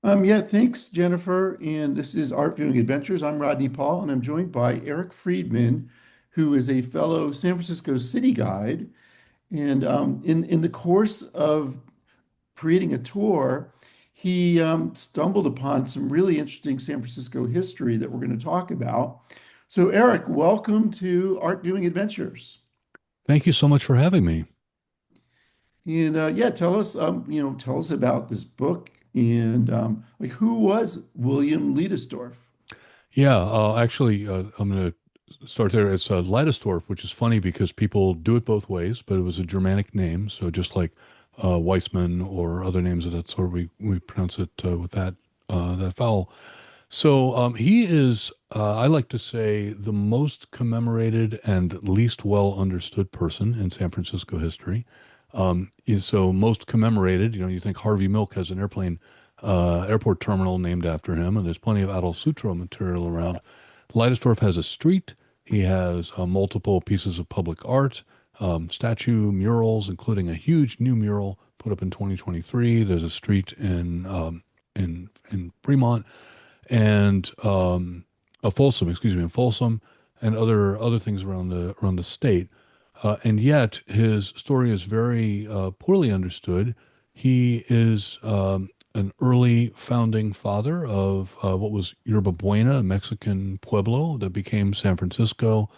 Yeah, thanks, Jennifer. And this is Art Viewing Adventures. I'm Rodney Paul, and I'm joined by Eric Friedman, who is a fellow San Francisco city guide. And in the course of creating a tour, he stumbled upon some really interesting San Francisco history that we're going to talk about. So, Eric, welcome to Art Viewing Adventures. Thank you so much for having me. And yeah, tell us about this book and like who was William Leidesdorff? Yeah, I'm going to start there. It's Leidesdorff, which is funny because people do it both ways, but it was a Germanic name. So just like Weissman or other names of that sort, we pronounce it with that vowel. So he is, I like to say, the most commemorated and least well understood person in San Francisco history. So most commemorated, you think Harvey Milk has an airport terminal named after him, and there's plenty of Adolf Sutro material around. Leidesdorff has a street. He has multiple pieces of public art, statue, murals, including a huge new mural put up in 2023. There's a street in Fremont and Folsom, excuse me, in Folsom, and other things around the state. And yet his story is very poorly understood. He is an early founding father of what was Yerba Buena, a Mexican pueblo that became San Francisco,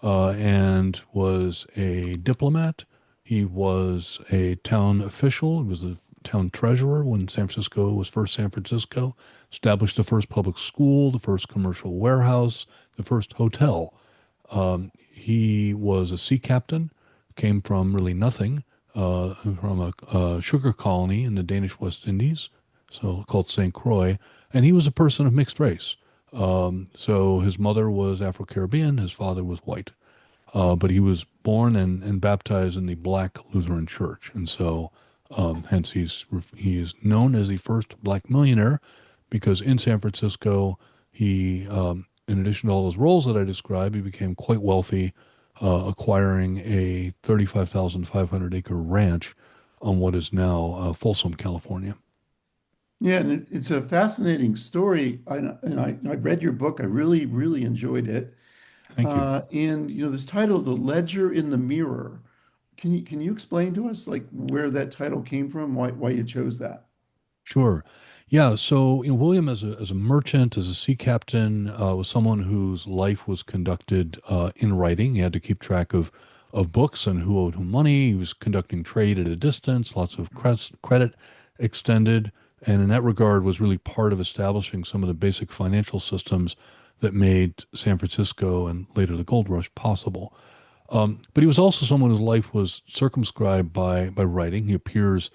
and was a diplomat. He was a town official. He was the town treasurer when San Francisco was first San Francisco, established the first public school, the first commercial warehouse, the first hotel. He was a sea captain, came from really nothing, from a sugar colony in the Danish West Indies, so called St. Croix, and he was a person of mixed race. So his mother was Afro-Caribbean, his father was white. But he was born and baptized in the Black Lutheran Church, and so hence he is known as the first Black millionaire because in San Francisco in addition to all those roles that I described, he became quite wealthy, acquiring a 35,500 acre ranch on what is now Folsom, California. Yeah, and it's a fascinating story. I read your book. I really, really enjoyed it. Thank you. And this title, "The Ledger in the Mirror." Can you explain to us like where that title came from? Why you chose that? Sure. Yeah. So, William, as a merchant, as a sea captain, was someone whose life was conducted in writing. He had to keep track of books and who owed whom money. He was conducting trade at a distance, lots of credit extended, and in that regard, was really part of establishing some of the basic financial systems that made San Francisco and later the gold rush possible. But he was also someone whose life was circumscribed by writing. He appears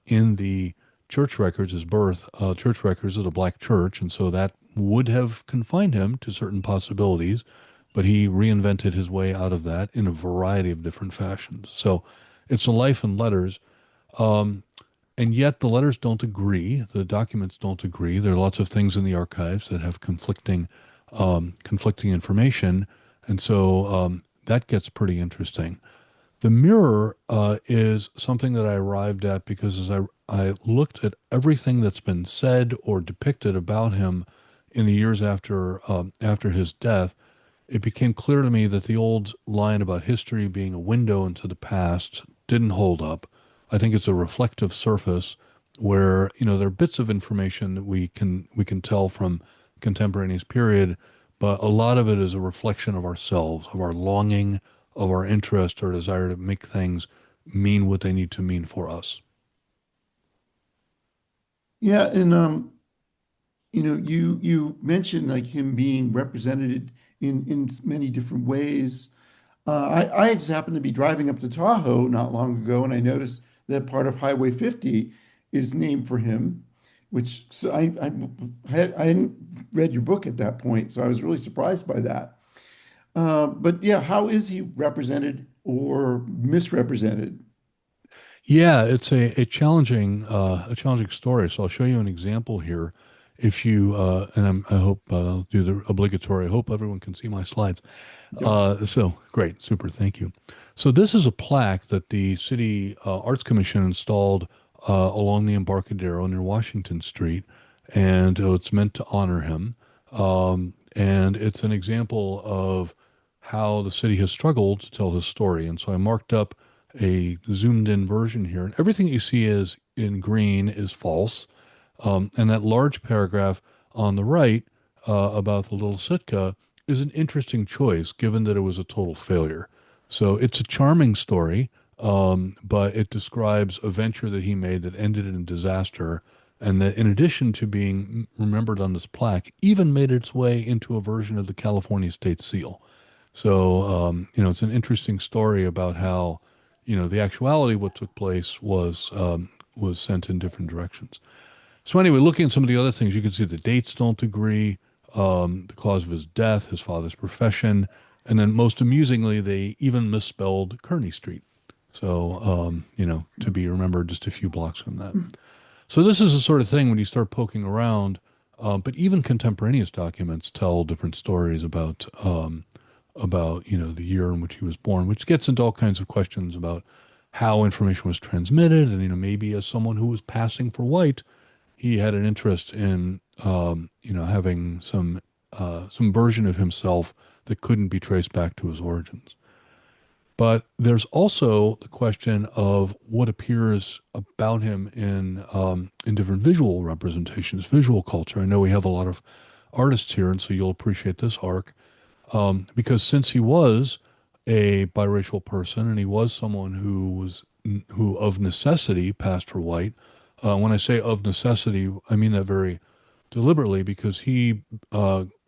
in the church records, his birth, church records of the Black Church, and so that would have confined him to certain possibilities, but he reinvented his way out of that in a variety of different fashions. So it's a life in letters, um, and yet the letters don't agree. The documents don't agree. There are lots of things in the archives that have conflicting information, and so that gets pretty interesting. The mirror is something that I arrived at because as I looked at everything that's been said or depicted about him in the years after his death, it became clear to me that the old line about history being a window into the past didn't hold up. I think it's a reflective surface where, there are bits of information that we can tell from contemporaneous period, but a lot of it is a reflection of ourselves, of our longing, of our interest or desire to make things mean what they need to mean for us. Yeah, and you mentioned like him being represented in many different ways. I just happened to be driving up to Tahoe not long ago, and I noticed that part of Highway 50 is named for him, which so I hadn't read your book at that point, so I was really surprised by that. But yeah, how is he represented or misrepresented? Yeah, it's a challenging story. So I'll show you an example here. If you and I hope I'll do the obligatory. I hope everyone can see my slides. Yes. So great, super, thank you. So this is a plaque that the City Arts Commission installed along the Embarcadero near Washington Street, and it's meant to honor him. And it's an example of how the city has struggled to tell his story. And so I marked up a zoomed in version here. And everything you see is in green is false. And that large paragraph on the right about the little Sitka is an interesting choice given that it was a total failure. So it's a charming story, but it describes a venture that he made that ended in disaster, and that in addition to being remembered on this plaque, even made its way into a version of the California state seal. So, it's an interesting story about how, the actuality of what took place was sent in different directions. So anyway, looking at some of the other things, you can see the dates don't agree, the cause of his death, his father's profession, and then most amusingly, they even misspelled Kearney Street. So, to be remembered just a few blocks from that. So this is the sort of thing when you start poking around, but even contemporaneous documents tell different stories about the year in which he was born, which gets into all kinds of questions about how information was transmitted, and maybe as someone who was passing for white, he had an interest in having some version of himself that couldn't be traced back to his origins. But there's also the question of what appears about him in different visual representations, visual culture. I know we have a lot of artists here, and so you'll appreciate this arc because since he was a biracial person and he was someone who of necessity passed for white. When I say of necessity, I mean that very deliberately because he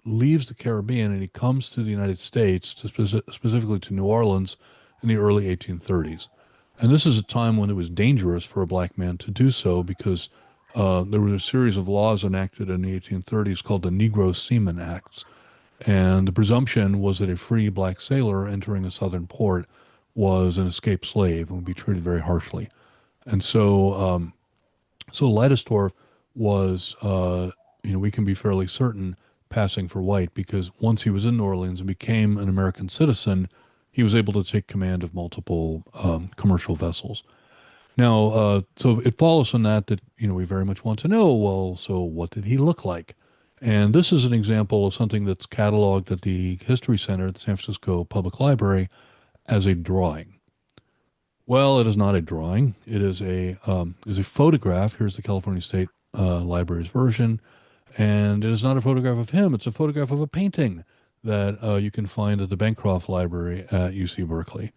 leaves the Caribbean and he comes to the United States, specifically to New Orleans in the early 1830s. And this is a time when it was dangerous for a black man to do so because there was a series of laws enacted in the 1830s called the Negro Seaman Acts. And the presumption was that a free black sailor entering a southern port was an escaped slave and would be treated very harshly. And so Leidesdorff was, we can be fairly certain, passing for white because once he was in New Orleans and became an American citizen, he was able to take command of multiple commercial vessels. Now, so it follows from that we very much want to know, well, so what did he look like? And this is an example of something that's cataloged at the History Center at the San Francisco Public Library as a drawing. Well, it is not a drawing. It is a photograph. Here's the California State Library's version, and it is not a photograph of him. It's a photograph of a painting that you can find at the Bancroft Library at UC Berkeley.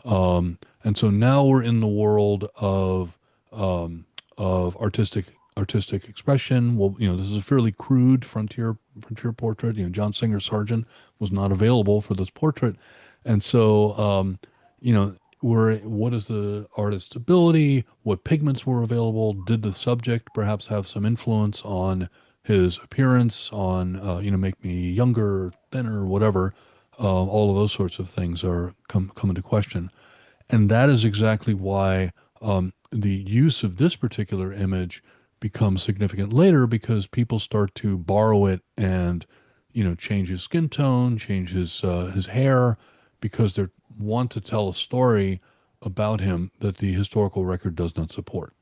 And so now we're in the world of artistic expression. Well, this is a fairly crude frontier portrait. John Singer Sargent was not available for this portrait, and so what is the artist's ability? What pigments were available? Did the subject perhaps have some influence on his appearance? Make me younger, thinner, whatever. All of those sorts of things come into question, and that is exactly why the use of this particular image becomes significant later because people start to borrow it and change his skin tone, change his hair because they want to tell a story about him that the historical record does not support.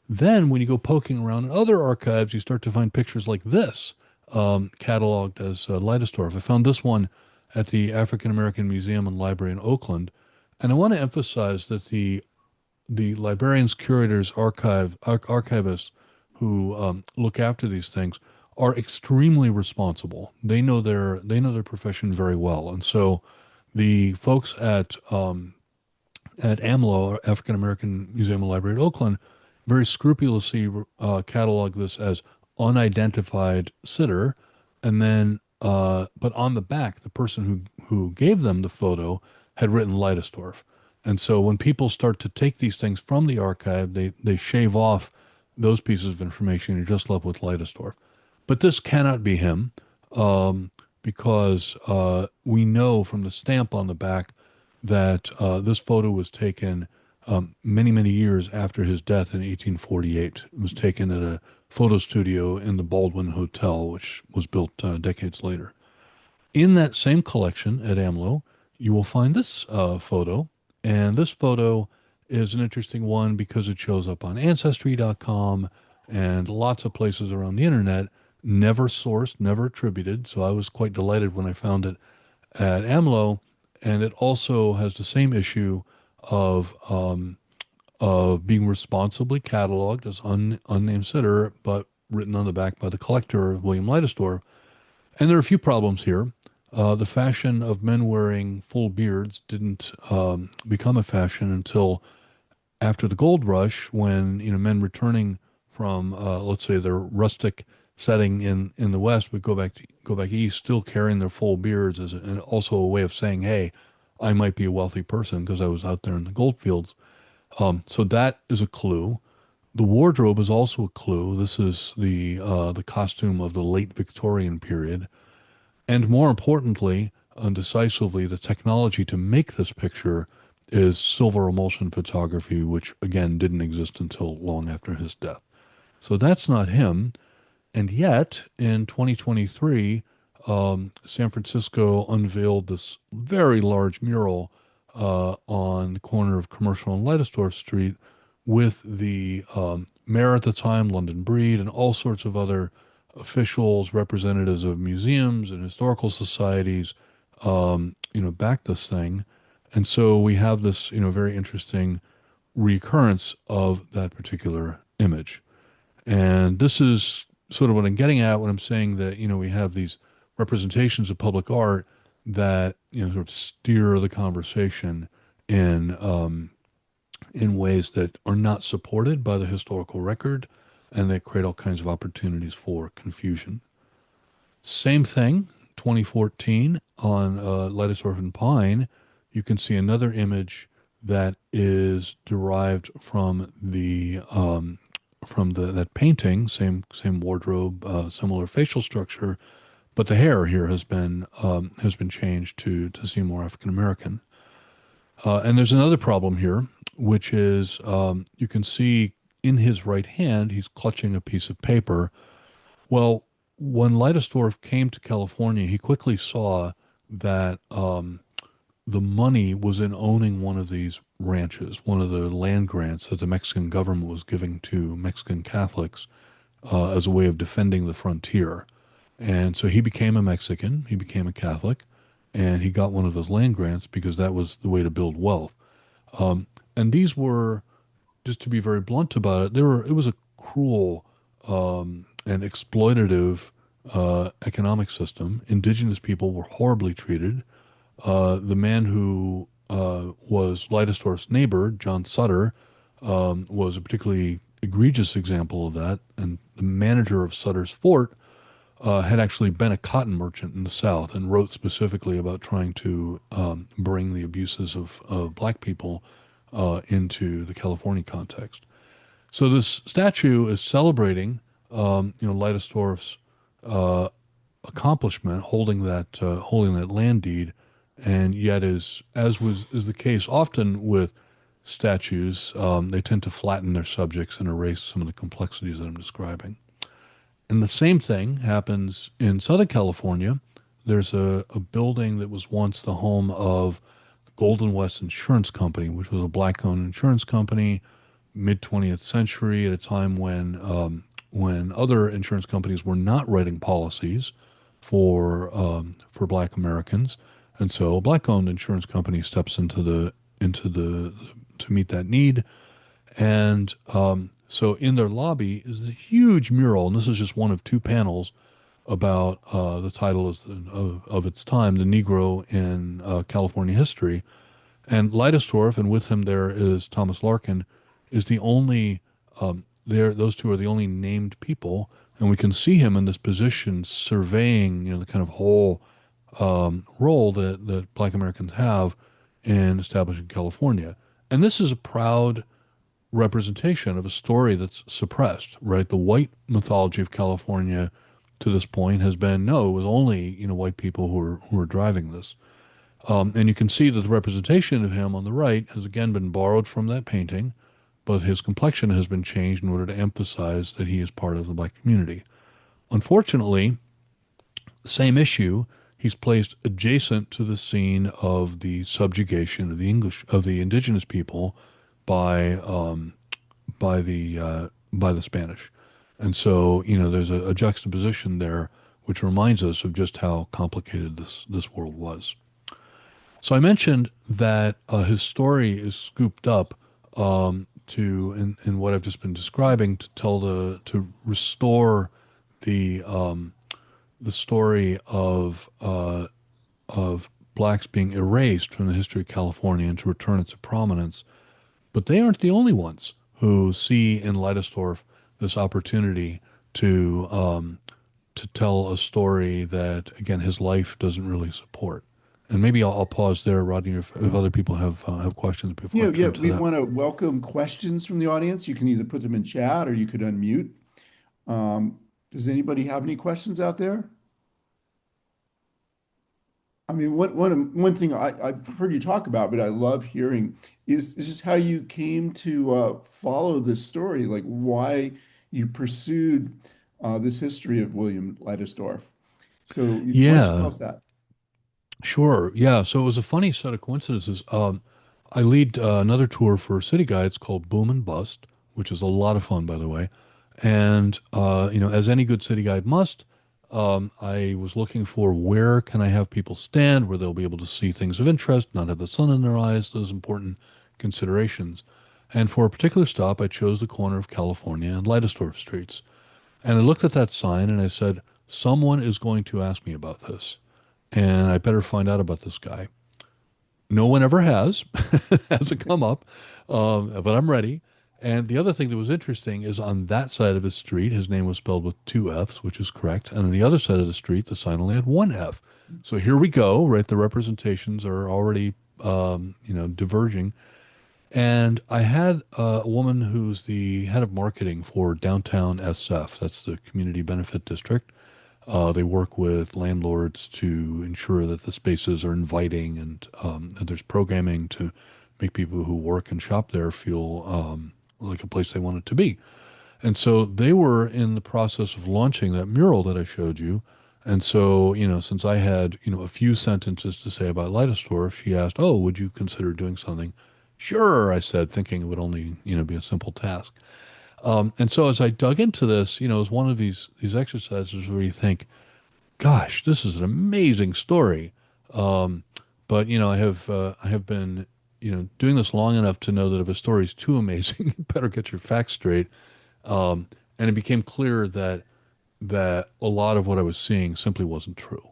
Then, when you go poking around in other archives, you start to find pictures like this, cataloged as Leidesdorff. I found this one at the African American Museum and Library in Oakland, and I want to emphasize that the librarians, curators, archivists who look after these things are extremely responsible. They know their profession very well, and so the folks at AMLO, African American Museum and Library at Oakland, very scrupulously catalog this as unidentified sitter, and then but on the back, the person who gave them the photo had written Leidesdorff. And so when people start to take these things from the archive, they shave off those pieces of information. You're just left with Leidesdorff. But this cannot be him because we know from the stamp on the back that this photo was taken many, many years after his death in 1848. It was taken at a photo studio in the Baldwin Hotel, which was built decades later. In that same collection at AMLO, you will find this photo. And this photo is an interesting one because it shows up on Ancestry.com and lots of places around the internet, never sourced, never attributed. So I was quite delighted when I found it at AMLO. And it also has the same issue of being responsibly cataloged as unnamed sitter, but written on the back by the collector, William Leidesdorff. And there are a few problems here. The fashion of men wearing full beards didn't become a fashion until after the gold rush, when men returning from let's say their rustic setting in the West would go back east, still carrying their full beards as and also a way of saying, "Hey, I might be a wealthy person because I was out there in the gold fields." So that is a clue. The wardrobe is also a clue. This is the costume of the late Victorian period, and more importantly, and decisively, the technology to make this picture is silver emulsion photography, which again didn't exist until long after his death. So that's not him. And yet, in 2023, San Francisco unveiled this very large mural on the corner of Commercial and Leidesdorff Street with the mayor at the time, London Breed, and all sorts of other officials, representatives of museums and historical societies, back this thing. And so we have this, very interesting recurrence of that particular image. And this is sort of what I'm getting at when I'm saying that, we have these representations of public art that, sort of steer the conversation in in ways that are not supported by the historical record, and they create all kinds of opportunities for confusion. Same thing, 2014 on Leidesdorff and Pine, you can see another image that is derived from the that painting, same wardrobe, similar facial structure, but the hair here has been changed to seem more African American. And there's another problem here, which is you can see in his right hand he's clutching a piece of paper. Well, when Leidesdorff came to California, he quickly saw that the money was in owning one of these ranches, one of the land grants that the Mexican government was giving to Mexican Catholics as a way of defending the frontier. And so he became a Mexican, he became a Catholic, and he got one of those land grants because that was the way to build wealth. And these were, just to be very blunt about it, it was a cruel and exploitative economic system. Indigenous people were horribly treated. The man who was Leidesdorff's neighbor, John Sutter, was a particularly egregious example of that. And the manager of Sutter's Fort had actually been a cotton merchant in the South and wrote specifically about trying to bring the abuses of black people into the California context. So this statue is celebrating, Leidesdorff's uh, accomplishment, holding that land deed, and yet is the case often with statues, they tend to flatten their subjects and erase some of the complexities that I'm describing. And the same thing happens in Southern California. There's a building that was once the home of Golden West Insurance Company, which was a black-owned insurance company, mid 20th century, at a time when other insurance companies were not writing policies for Black Americans, and so a black-owned insurance company steps into the to meet that need, and so in their lobby is a huge mural, and this is just one of two panels about the title of its time, "The Negro in California History." And Leidesdorff, and with him there is Thomas Larkin, is the only there. Those two are the only named people, and we can see him in this position surveying, the kind of whole role that Black Americans have in establishing California. And this is a proud representation of a story that's suppressed, right? The white mythology of California to this point has been, no, it was only, white people who were driving this. And you can see that the representation of him on the right has again been borrowed from that painting, but his complexion has been changed in order to emphasize that he is part of the black community. Unfortunately, same issue, he's placed adjacent to the scene of the subjugation of the indigenous people by by the Spanish. And so, there's a juxtaposition there which reminds us of just how complicated this world was. So I mentioned that his story is scooped up in what I've just been describing to to restore the story of blacks being erased from the history of California and to return it to prominence. But they aren't the only ones who see in Leidesdorff this opportunity to tell a story that, again, his life doesn't really support. And maybe I'll pause there, Rodney, if other people have questions before I Yeah, turn to we that. want to welcome questions from the audience. You can either put them in chat or you could unmute. Um, does anybody have any questions out there? I mean, one thing I've heard you talk about, but I love hearing is just how you came to follow this story, like why you pursued this history of William Leidesdorff. So why don't you tell Yeah, us that? sure. Yeah. So it was a funny set of coincidences. I lead another tour for City Guides called Boom and Bust, which is a lot of fun, by the way. And as any good city guide must, I was looking for where can I have people stand where they'll be able to see things of interest, not have the sun in their eyes, those important considerations. And for a particular stop, I chose the corner of California and Leidesdorff streets. And I looked at that sign and I said, someone is going to ask me about this, and I better find out about this guy. No one ever has, has it come up, but I'm ready. And the other thing that was interesting is on that side of the street, his name was spelled with two F's, which is correct. And on the other side of the street, the sign only had one F. So here we go, right? The representations are already, diverging. And I had a woman who's the head of marketing for Downtown SF. That's the Community Benefit District. They work with landlords to ensure that the spaces are inviting and there's programming to make people who work and shop there feel like a place they want it to be. And so they were in the process of launching that mural that I showed you. And so, since I had, a few sentences to say about Leidesdorff, she asked, "Oh, would you consider doing something?" Sure, I said, thinking it would only, be a simple task. And so as I dug into this, it was one of these exercises where you think, gosh, this is an amazing story. Um, but I have been doing this long enough to know that if a story is too amazing, you better get your facts straight. And it became clear that a lot of what I was seeing simply wasn't true,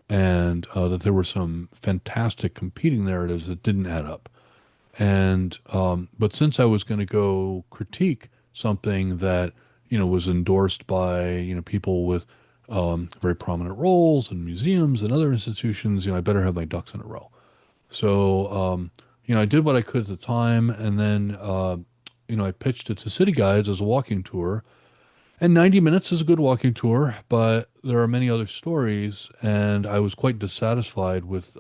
and that there were some fantastic competing narratives that didn't add up. And but since I was going to go critique something that was endorsed by people with very prominent roles in museums and other institutions, I better have my ducks in a row. So I did what I could at the time, and then I pitched it to city guides as a walking tour. And 90 minutes is a good walking tour, but there are many other stories, and I was quite dissatisfied with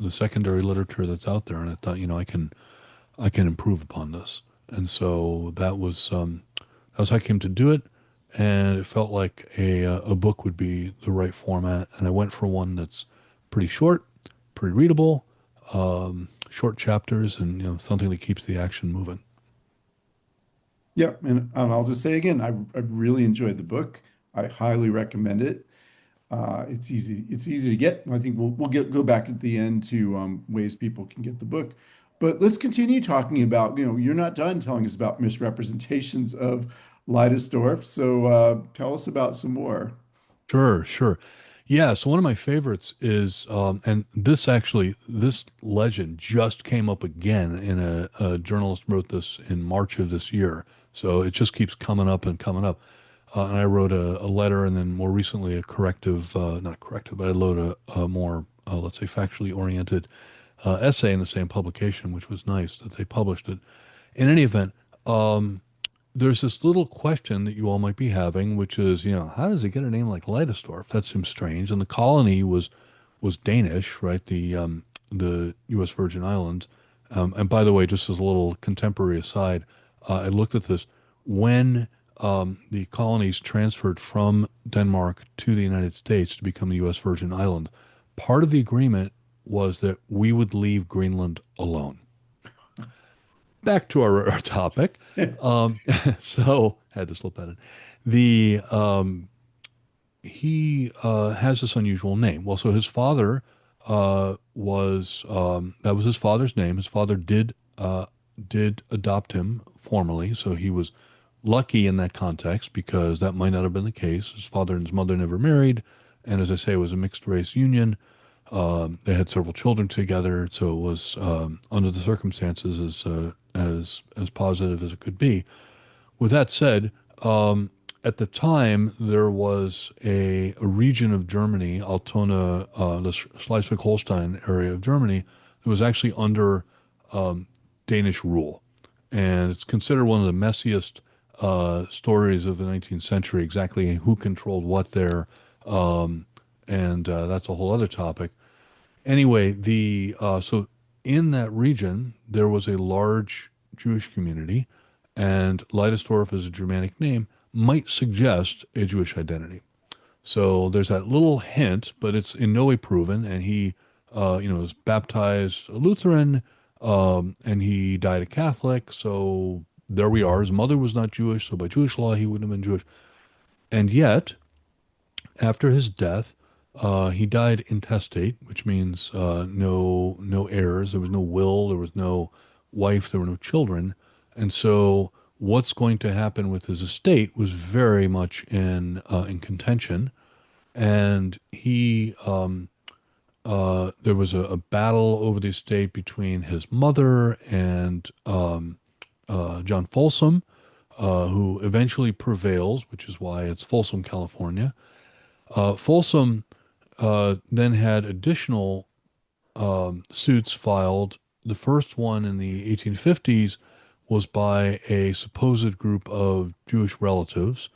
the secondary literature that's out there, and I thought, I can improve upon this. And so that was how I came to do it, and it felt like a book would be the right format. And I went for one that's pretty short, pretty readable, short chapters, and something that keeps the action moving. Yeah, and I'll just say again, I really enjoyed the book. I highly recommend it. It's easy to get. I think we'll go back at the end to ways people can get the book. But let's continue talking about, you're not done telling us about misrepresentations of Leidesdorff. So tell us about some more. Sure, sure. Yeah, so one of my favorites is, and this legend just came up again in a journalist wrote this in March of this year. So it just keeps coming up and coming up. And I wrote a letter and then more recently a corrective, not a corrective, but I wrote a more, let's say, factually oriented essay in the same publication, which was nice that they published it. In any event, um, there's this little question that you all might be having, which is, how does it get a name like Leidesdorff? That seems strange. And the colony was Danish, right? The U.S. Virgin Islands. And by the way, just as a little contemporary aside, I looked at this when the colonies transferred from Denmark to the United States to become the U.S. Virgin Island. Part of the agreement was that we would leave Greenland alone. Back to our topic. Um, so had to slip that in. The he has this unusual name. Well, so his father was that was his father's name. His father did adopt him formally, so he was lucky in that context because that might not have been the case. His father and his mother never married, and as I say, it was a mixed race union. They had several children together, so it was under the circumstances as positive as it could be. With that said, at the time there was a region of Germany, Altona, the Schleswig-Holstein area of Germany, that was actually under Danish rule, and it's considered one of the messiest stories of the 19th century. Exactly who controlled what there, and that's a whole other topic. Anyway, the so in that region there was a large Jewish community, and Leidesdorff as a Germanic name might suggest a Jewish identity. So there's that little hint, but it's in no way proven. And he, was baptized a Lutheran, and he died a Catholic. So there we are. His mother was not Jewish, so by Jewish law he wouldn't have been Jewish. And yet, after his death, he died intestate, which means no heirs. There was no will. There was no wife. There were no children. And so, what's going to happen with his estate was very much in contention. And there was a battle over the estate between his mother and John Folsom, who eventually prevails, which is why it's Folsom, California. Folsom then had additional suits filed. The first one in the 1850s was by a supposed group of Jewish relatives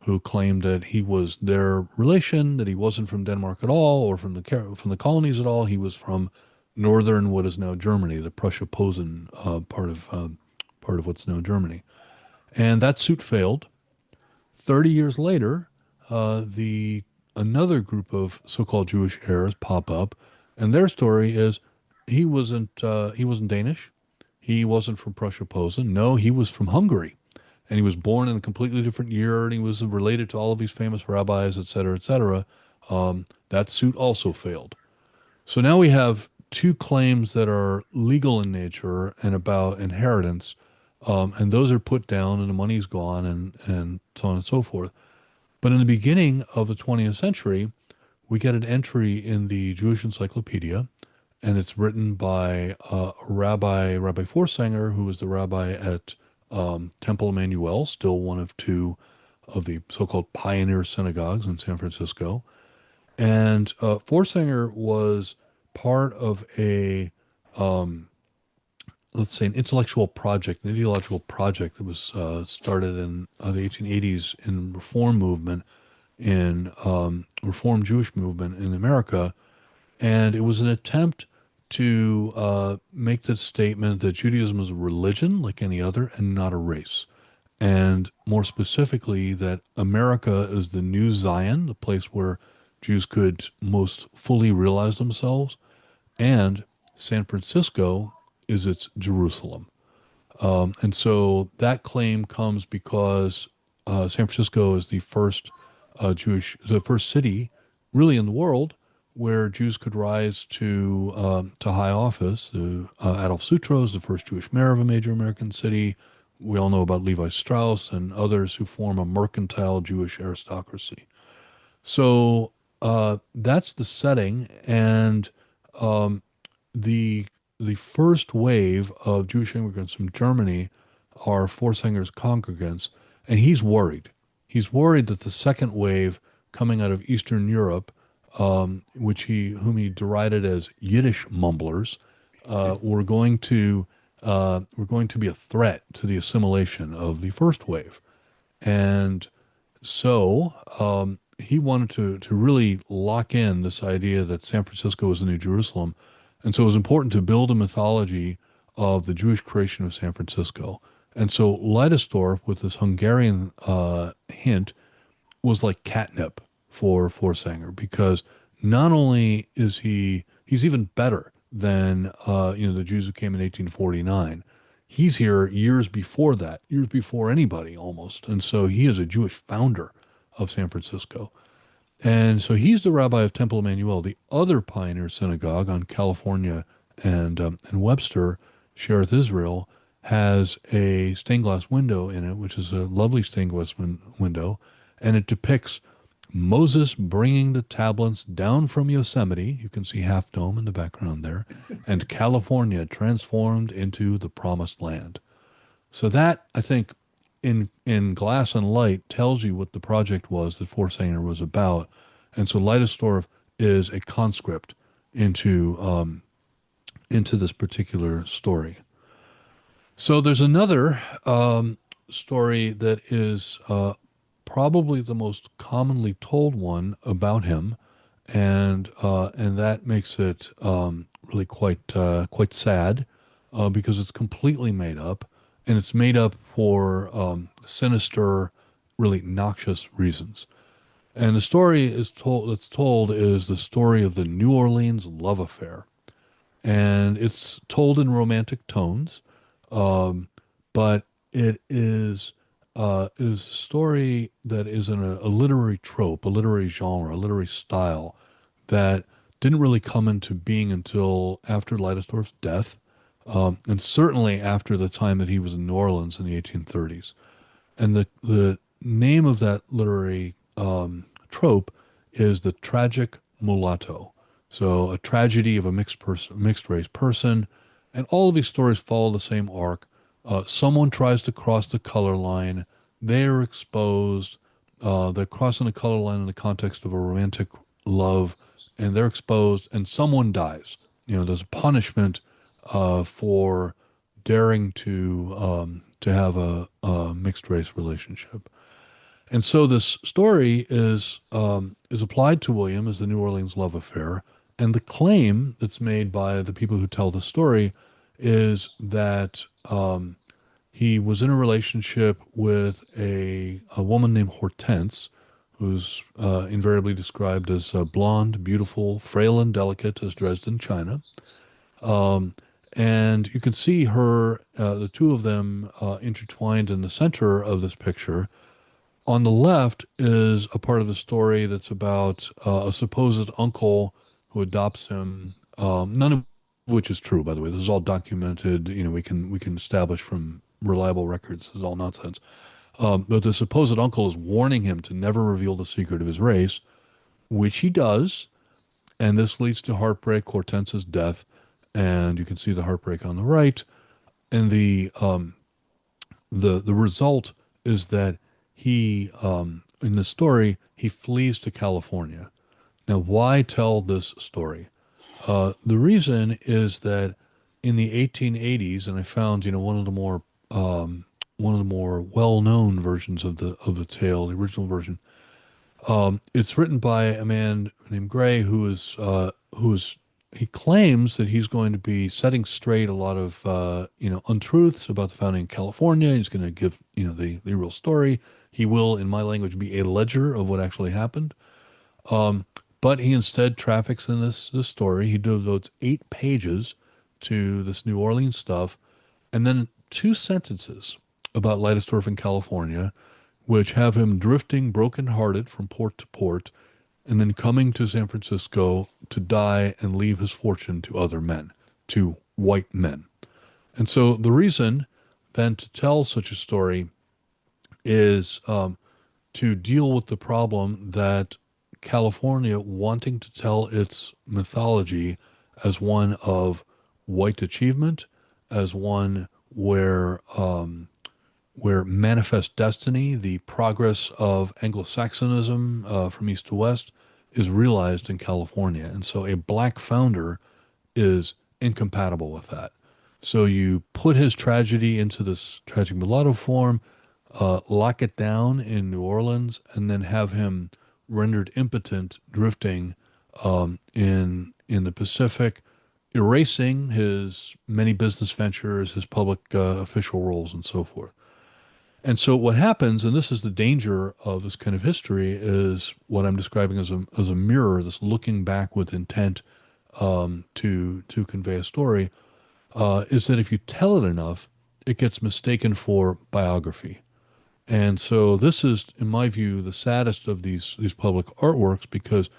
who claimed that he was their relation, that he wasn't from Denmark at all or from the colonies at all. He was from northern what is now Germany, the Prussia-Posen part of what's now Germany. And that suit failed. 30 years later, the another group of so-called Jewish heirs pop up, and their story is he wasn't Danish, he wasn't from Prussia Posen. No, he was from Hungary, and he was born in a completely different year, and he was related to all of these famous rabbis, et cetera, et cetera. That suit also failed. So now we have two claims that are legal in nature and about inheritance, and those are put down, and the money's gone, and so on and so forth. But in the beginning of the 20th century, we get an entry in the Jewish Encyclopedia, and it's written by Rabbi Forsanger, who was the rabbi at Temple Emmanuel, still one of two of the so-called pioneer synagogues in San Francisco. And Forsanger was part of let's say, an intellectual project, an ideological project that was started in the 1880s in Reform movement, in Reform Jewish movement in America, and it was an attempt to make the statement that Judaism is a religion like any other and not a race. And more specifically, that America is the new Zion, the place where Jews could most fully realize themselves, and San Francisco is its Jerusalem. And so that claim comes because San Francisco is the first city, really in the world, where Jews could rise to high office. Adolf Sutro is the first Jewish mayor of a major American city. We all know about Levi Strauss and others who form a mercantile Jewish aristocracy. So that's the setting, and um, the the first wave of Jewish immigrants from Germany are Forsanger's congregants, and he's worried. He's worried that the second wave coming out of Eastern Europe, whom he derided as Yiddish mumblers, were going to be a threat to the assimilation of the first wave. And so he wanted to really lock in this idea that San Francisco was the New Jerusalem. And so it was important to build a mythology of the Jewish creation of San Francisco. And so Leidesdorff, with this Hungarian hint, was like catnip for Forsanger, because not only he's even better than the Jews who came in 1849. He's here years before that, years before anybody almost. And so he is a Jewish founder of San Francisco. And so he's the rabbi of Temple Emmanuel, the other pioneer synagogue on California and Webster, Shereth Israel, has a stained glass window in it, which is a lovely stained glass window, and it depicts Moses bringing the tablets down from Yosemite. You can see Half Dome in the background there, and California transformed into the promised land. So that, I think, in Glass and Light tells you what the project was that Forsanger was about. And so Leidesdorff is a conscript into this particular story. So there's another story that is probably the most commonly told one about him, and that makes it really quite sad because it's completely made up, and it's made up for sinister, really noxious reasons. And the story that's told is the story of the New Orleans love affair, and it's told in romantic tones, um, but it is a story that is in a literary trope, a literary genre, a literary style that didn't really come into being until after Leidesdorff's death, and certainly after the time that he was in New Orleans in the 1830s. And the name of that literary trope is the tragic mulatto. So a tragedy of a mixed race person, and all of these stories follow the same arc. Someone tries to cross the color line. They're exposed. They're crossing the color line in the context of a romantic love, and they're exposed, and someone dies. There's a punishment for daring to have a mixed race relationship. And so this story is applied to William as the New Orleans love affair, and the claim that's made by the people who tell the story is that he was in a relationship with a woman named Hortense, who's invariably described as blonde, beautiful, frail, and delicate as Dresden china. Um, and you can see her, the two of them, intertwined in the center of this picture. On the left is a part of the story that's about a supposed uncle who adopts him. None of which is true, by the way. This is all documented. We can establish from reliable records. This is all nonsense. But the supposed uncle is warning him to never reveal the secret of his race, which he does, and this leads to heartbreak, Hortense's death, and you can see the heartbreak on the right. And the result is that he in the story he flees to California. Now, why tell this story? The reason is that in the 1880s, and I found one of the more well-known versions of the tale, the original version. It's written by a man named Gray who is he claims that he's going to be setting straight a lot of untruths about the founding of California. He's going to give the real story. He will, in my language, be a ledger of what actually happened. Um, but he instead traffics in this story. He devotes 8 pages to this New Orleans stuff, and then 2 sentences about Leidesdorff in California, which have him drifting broken-hearted from port to port, and then coming to San Francisco to die and leave his fortune to other men, to white men. And so the reason then to tell such a story is to deal with the problem that California wanting to tell its mythology as one of white achievement, as one where manifest destiny, the progress of Anglo-Saxonism from east to west, is realized in California. And so a black founder is incompatible with that. So you put his tragedy into this tragic mulatto form, lock it down in New Orleans, and then have him rendered impotent, drifting in the Pacific, erasing his many business ventures, his public official roles, and so forth. And so what happens, and this is the danger of this kind of history, is what I'm describing as a mirror, this looking back with intent to convey a story, is that if you tell it enough, it gets mistaken for biography. And so this is, in my view, the saddest of these public artworks because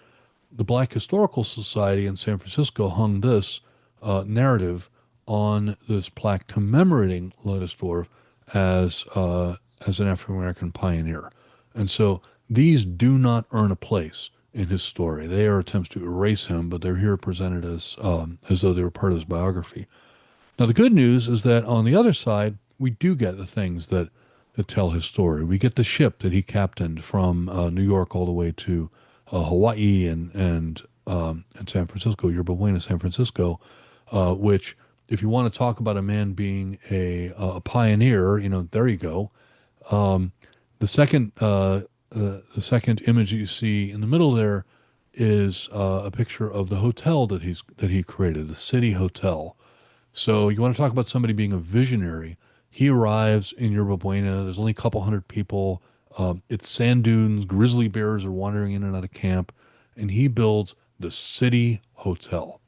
the Black Historical Society in San Francisco hung this narrative on this plaque commemorating Leidesdorff as an African American pioneer. And so these do not earn a place in his story. They are attempts to erase him, but they're here presented as though they were part of his biography. Now, the good news is that on the other side, we do get the things that tell his story. We get the ship that he captained from New York all the way to Hawaii and San Francisco, Yerba Buena, San Francisco, which, if you want to talk about a man being a pioneer, there you go. Um, the second the second image that you see in the middle there is a picture of the hotel that he created, the City Hotel. So you want to talk about somebody being a visionary. He arrives in Yerba Buena. There's only a couple hundred people. It's sand dunes. Grizzly bears are wandering in and out of camp. And he builds the City Hotel.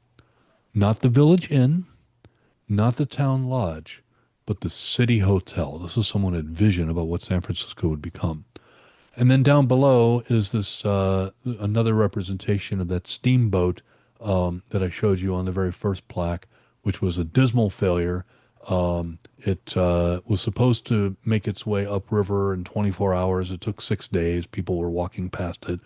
Not the Village Inn, not the Town Lodge, but the City Hotel. This is someone who had vision about what San Francisco would become. And then down below is this another representation of that steamboat that I showed you on the very first plaque, which was a dismal failure. It was supposed to make its way upriver in 24 hours. It took 6 days. People were walking past it,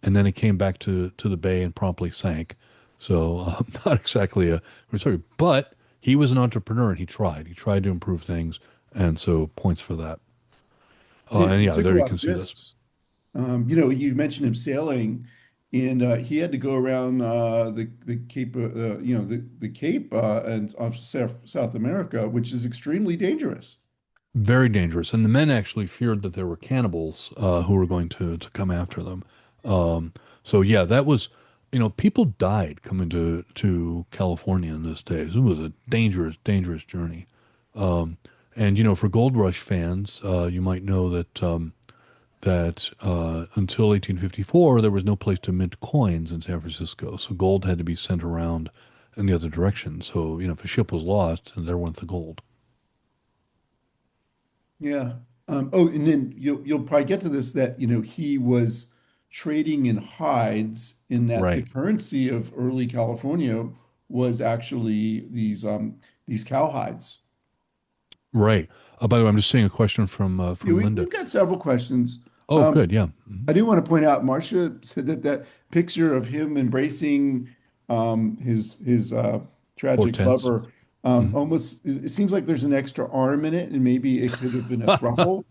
and then it came back to the bay and promptly sank. So not exactly a story, but he was an entrepreneur and he tried. He tried to improve things, and so points for that. And He yeah, took a there you lot can of see this. risks. You mentioned him sailing, and he had to go around the Cape, the Cape and of South America, which is extremely dangerous. Very dangerous. And the men actually feared that there were cannibals who were going to come after them. Um, so yeah, that was, people died coming to California in those days. It was a dangerous, dangerous journey. Um, and for Gold Rush fans, you might know that until 1854, there was no place to mint coins in San Francisco. So gold had to be sent around in the other direction. So, if a ship was lost, there went the gold. Yeah. Oh, and then you'll probably get to this that he was trading in hides in that the Right. currency of early California was actually these cow hides. Right. By the way, I'm just seeing a question from Yeah, from Linda. we've got several questions. Oh, Um, good. Yeah. Mhm. I do want to point out, Marcia said that that picture of him embracing his tragic Hortense. lover Mhm. almost it seems like there's an extra arm in it, and maybe it could have been a throuple.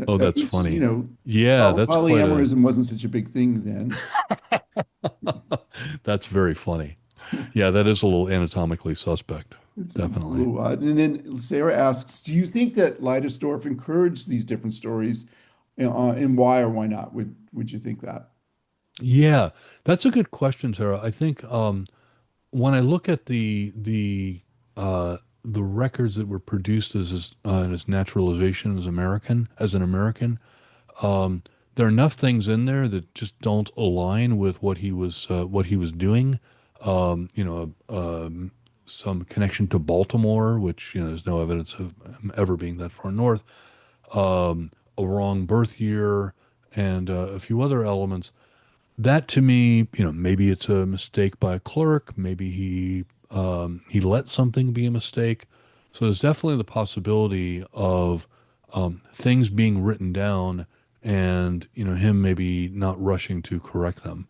Oh, that's Which is, funny. Yeah, that's quite a. polyamorism wasn't such a big thing then. That's very funny. Yeah, that is a little anatomically suspect. It's a Definitely. little odd. And then Sarah asks, do you think that Leidesdorff encouraged these different stories, and why or why not? Would you think that? Yeah, that's a good question, Sarah. I think when I look at the records that were produced as naturalization as an American, Um, there are enough things in there that just don't align with what he was doing. Some connection to Baltimore, which there's no evidence of him ever being that far north. A wrong birth year, and a few other elements. That to me, maybe it's a mistake by a clerk. Maybe he let something be a mistake. So there's definitely the possibility of things being written down and him maybe not rushing to correct them.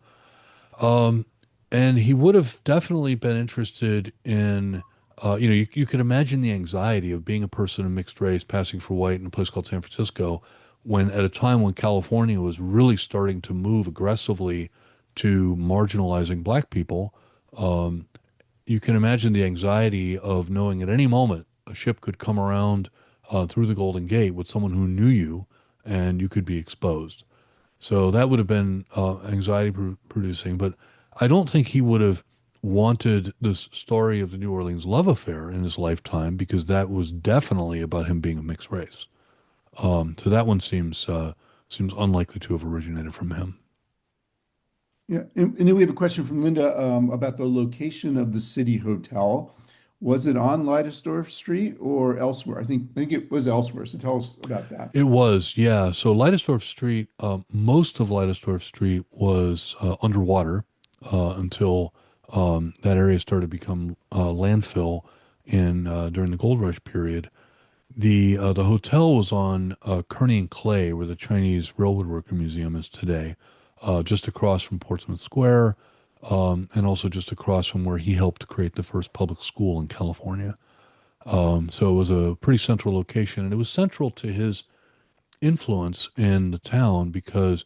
Um, and he would have definitely been interested in, you could imagine the anxiety of being a person of mixed race passing for white in a place called San Francisco, when at a time when California was really starting to move aggressively to marginalizing black people. Um, you can imagine the anxiety of knowing at any moment a ship could come around through the Golden Gate with someone who knew you and you could be exposed. So that would have been anxiety producing, but I don't think he would have wanted this story of the New Orleans love affair in his lifetime because that was definitely about him being a mixed race. So that one seems unlikely to have originated from him. Yeah, and then we have a question from Linda about the location of the City Hotel. Was it on Leidesdorff Street or elsewhere? I think it was elsewhere. So tell us about that. It was, yeah. So Leidesdorff Street, most of Leidesdorff Street was underwater until that area started to become landfill in during the gold rush period. The hotel was on Kearney and Clay, where the Chinese Railroad Worker Museum is today, just across from Portsmouth Square, and also just across from where he helped create the first public school in California. So it was a pretty central location, and it was central to his influence in the town because,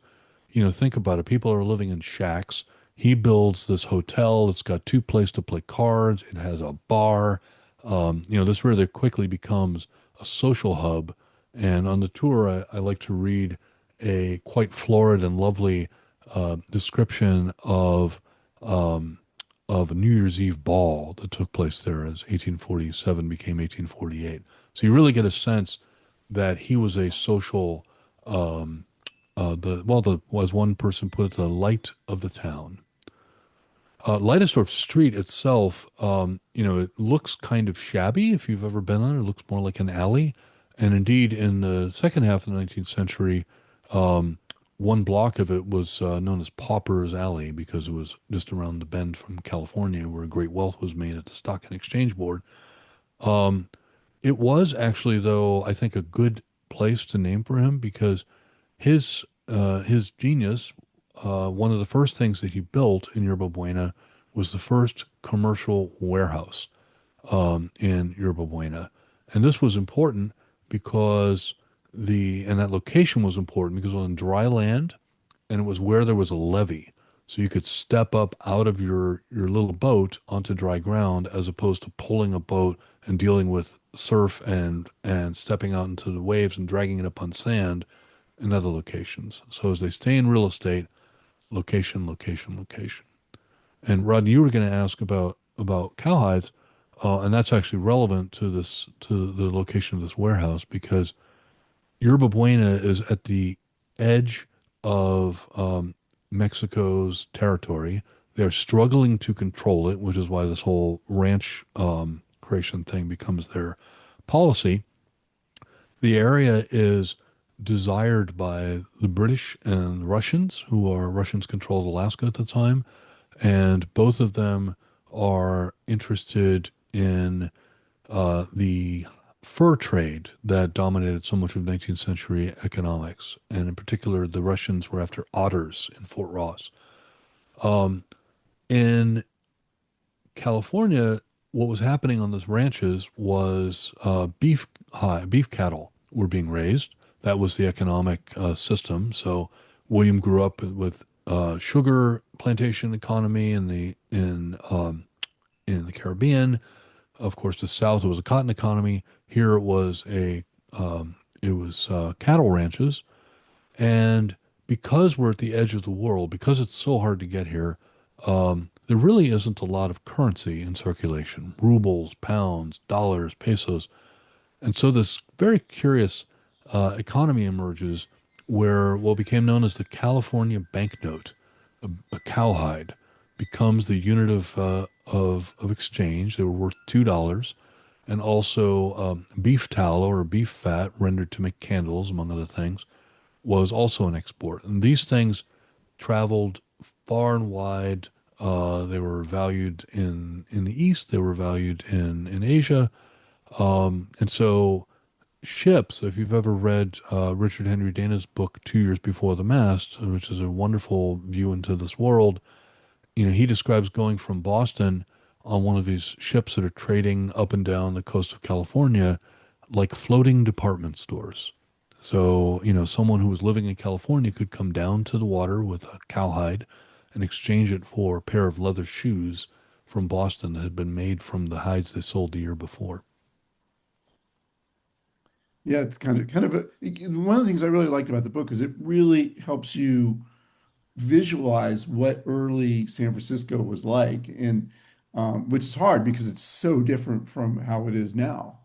think about it. People are living in shacks. He builds this hotel. It's got two places to play cards. It has a bar. This really quickly becomes a social hub. And on the tour, I like to read a quite florid and lovely description of a New Year's Eve ball that took place there as 1847 became 1848. So you really get a sense that he was a social, as one person put it, the light of the town. Leidesdorff Street itself, it looks kind of shabby if you've ever been on it. It looks more like an alley. And indeed, in the second half of the 19th century, um, one block of it was known as Pauper's Alley because it was just around the bend from California where great wealth was made at the Stock and Exchange Board. Um, it was actually, though, I think a good place to name for him because his genius, one of the first things that he built in Yerba Buena was the first commercial warehouse in Yerba Buena. And this was important because and that location was important because it was on dry land and it was where there was a levee. So you could step up out of your little boat onto dry ground as opposed to pulling a boat and dealing with surf and stepping out into the waves and dragging it up on sand in other locations. So as they stay in real estate, location, location, location. And Rod, you were going to ask about cowhides, and that's actually relevant to the location of this warehouse because Yerba Buena is at the edge of Mexico's territory. They're struggling to control it, which is why this whole ranch creation thing becomes their policy. The area is desired by the British and Russians, who are Russians controlled Alaska at the time, and both of them are interested in the fur trade that dominated so much of 19th century economics. And in particular, the Russians were after otters in Fort Ross. Um, in California, what was happening on those ranches was beef cattle were being raised. That was the economic system. So William grew up with sugar plantation economy in the Caribbean. Of course, the South was a cotton economy. Here it was cattle ranches, and because we're at the edge of the world, because it's so hard to get here, there really isn't a lot of currency in circulation: rubles, pounds, dollars, pesos, and so this very curious economy emerges where what became known as the California banknote, a cowhide, becomes the unit of exchange. They were worth $2, and also beef tallow or beef fat rendered to make candles, among other things, was also an export. And these things traveled far and wide. They were valued in the East. They were valued in Asia. And so ships, if you've ever read Richard Henry Dana's book, 2 Years Before the Mast, which is a wonderful view into this world, he describes going from Boston on one of these ships that are trading up and down the coast of California like floating department stores. So, someone who was living in California could come down to the water with a cowhide and exchange it for a pair of leather shoes from Boston that had been made from the hides they sold the year before. Yeah, it's kind of one of the things I really liked about the book is it really helps you visualize what early San Francisco was like, and which is hard because it's so different from how it is now.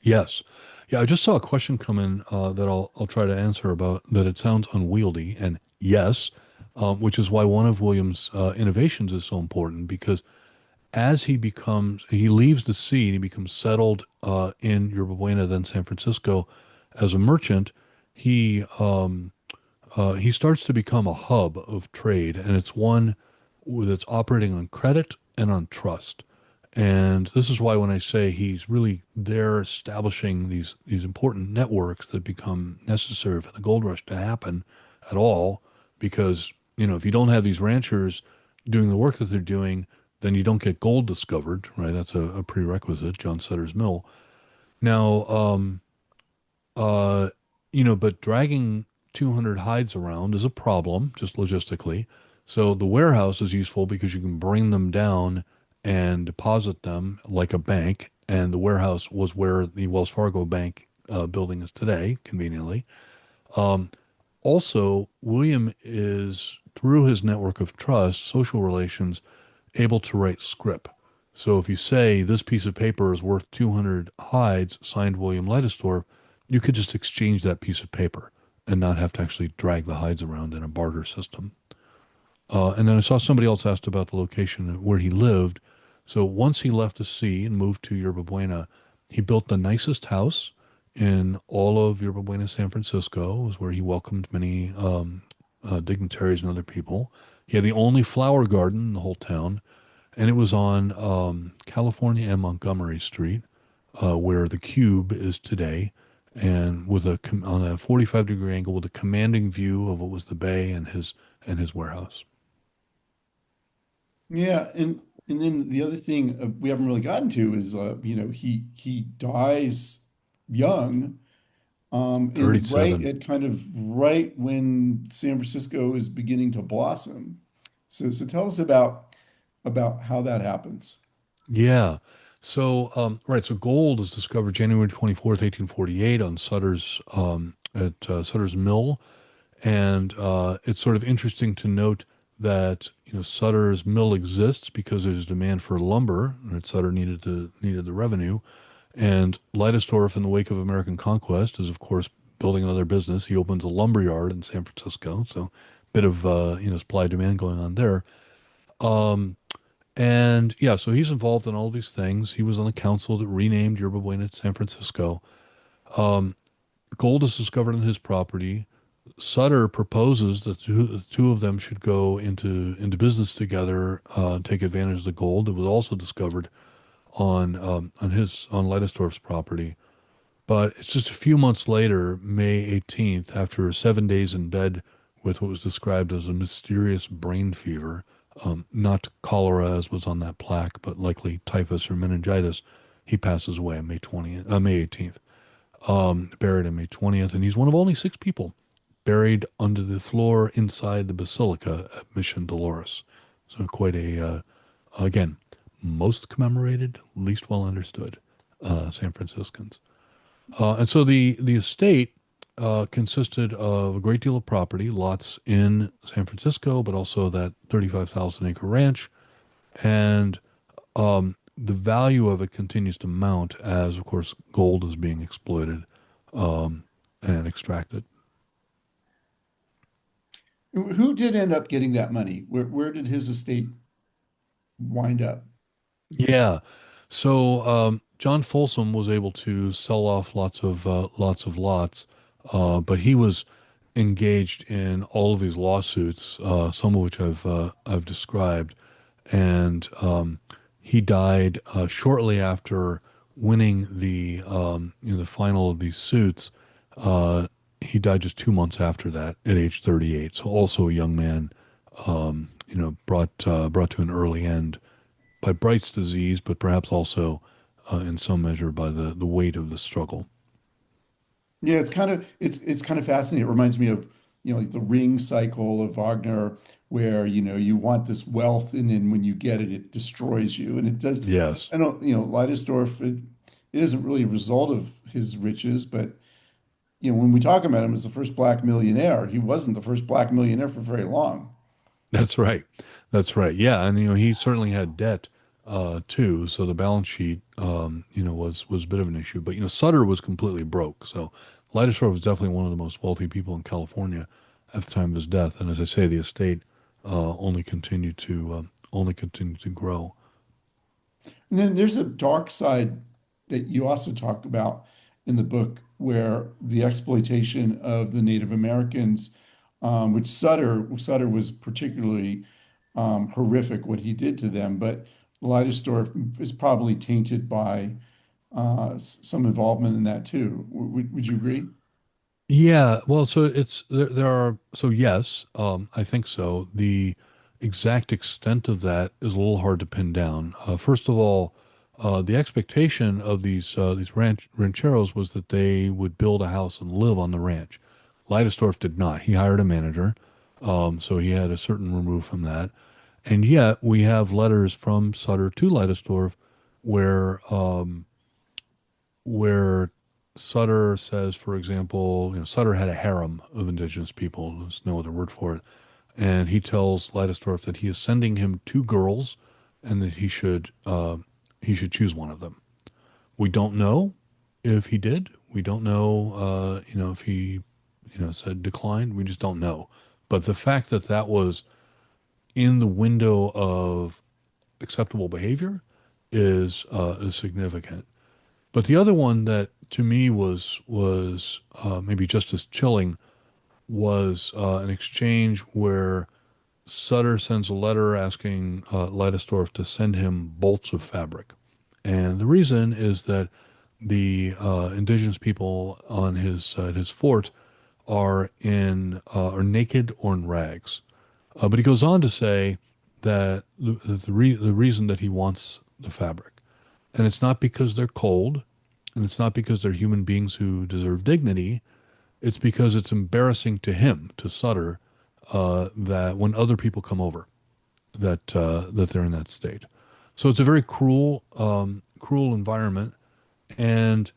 Yes. Yeah, I just saw a question come in that I'll try to answer about that it sounds unwieldy, and yes, which is why one of William's innovations is so important because as he leaves the sea and he becomes settled in Yerba Buena, then San Francisco, as a merchant, he starts to become a hub of trade, and it's one that's operating on credit and on trust. And this is why when I say he's really there establishing these important networks that become necessary for the gold rush to happen at all, because if you don't have these ranchers doing the work that they're doing, then you don't get gold discovered, right? That's a prerequisite. John Sutter's Mill. Now, uh, but dragging 200 hides around is a problem, just logistically. So the warehouse is useful because you can bring them down and deposit them like a bank. And the warehouse was where the Wells Fargo Bank building is today, conveniently. Um, Also, William is, through his network of trust, social relations, able to write script. So if you say this piece of paper is worth 200 hides, signed William Leidesdorff, you could just exchange that piece of paper and not have to actually drag the hides around in a barter system. And then I saw somebody else asked about the location where he lived. So once he left the sea and moved to Yerba Buena, he built the nicest house in all of Yerba Buena, San Francisco. It was where he welcomed many dignitaries and other people. He had the only flower garden in the whole town, and it was on California and Montgomery Street, where the Cube is today, and on a 45-degree angle with a commanding view of what was the bay and his warehouse. Yeah, and then the other thing we haven't really gotten to is he dies young, in right 37. at kind of right when San Francisco is beginning to blossom. So tell us about how that happens. Yeah. So, right. So gold is discovered January 24th, 1848 on at Sutter's Mill. And it's sort of interesting to note that, Sutter's Mill exists because there's demand for lumber, and Sutter needed the revenue. And Leidesdorff, in the wake of American conquest, is of course building another business. He opens a lumber yard in San Francisco. So, bit of supply demand going on there. Um, and yeah, so he's involved in all these things. He was on the council that renamed Yerba Buena San Francisco. Um, Gold is discovered on his property. Sutter proposes that the two of them should go into business together, take advantage of the gold. It was also discovered on Leidesdorff's property. But it's just a few months later, May 18th, after 7 days in bed with what was described as a mysterious brain fever, not cholera as was on that plaque, but likely typhus or meningitis, he passes away on May 18th, buried on May 20th. And he's one of only 6 people buried under the floor inside the Basilica at Mission Dolores. So quite again, most commemorated, least well understood San Franciscans. And so the estate consisted of a great deal of property, lots in San Francisco, but also that 35,000 acre ranch. And the value of it continues to mount as, of course, gold is being exploited and extracted. Who did end up getting that money? Where did his estate wind up? Yeah. So John Folsom was able to sell off lots of lots, but he was engaged in all of these lawsuits, some of which I've described, and he died shortly after winning the final of these suits. Uh, he died just 2 months after that, at age 38. So also a young man, brought to an early end by Bright's disease, but perhaps also in some measure by the weight of the struggle. Yeah, it's kind of fascinating. It reminds me of, like the ring cycle of Wagner, where, you want this wealth, and then when you get it, it destroys you. And it does. Yes, I don't, Leidesdorff, it isn't really a result of his riches, but when we talk about him as the first black millionaire, he wasn't the first black millionaire for very long. that's right. That's right. Yeah, and he certainly had debt too, so the balance sheet was a bit of an issue. But Sutter was completely broke, so Leidesdorff was definitely one of the most wealthy people in California at the time of his death. And as I say, the estate only continued to grow. And then there's a dark side that you also talk about in the book where the exploitation of the Native Americans, which Sutter was particularly horrific what he did to them, but Leidesdorff is probably tainted by some involvement in that too. Would you agree? Yeah, well, so there are so yes, I think so. The exact extent of that is a little hard to pin down. First of all, the expectation of these rancheros was that they would build a house and live on the ranch. Leidesdorff did not. He hired a manager, so he had a certain remove from that. And yet we have letters from Sutter to Leidesdorff where where Sutter says, for example, Sutter had a harem of indigenous people. There's no other word for it. And he tells Leidesdorff that he is sending him two girls and that he should choose one of them. We don't know if he did. We don't know, if he, said declined. We just don't know. But the fact that that was in the window of acceptable behavior is significant. But the other one that to me was maybe just as chilling was an exchange where Sutter sends a letter asking Leidesdorff to send him bolts of fabric, and the reason is that the indigenous people on his fort are naked or in rags. But he goes on to say that the reason that he wants the fabric, and it's not because they're cold, and it's not because they're human beings who deserve dignity. It's because it's embarrassing to him, to Sutter, that when other people come over, that they're in that state. So it's a very cruel environment. And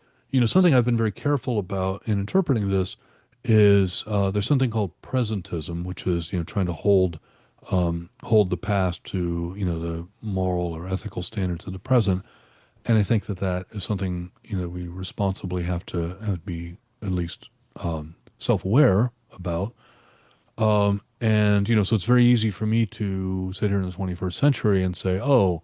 something I've been very careful about in interpreting this is there's something called presentism, which is trying to hold the past to the moral or ethical standards of the present. And I think that that is something we responsibly have to be at least self-aware about. And so it's very easy for me to sit here in the 21st century and say, oh,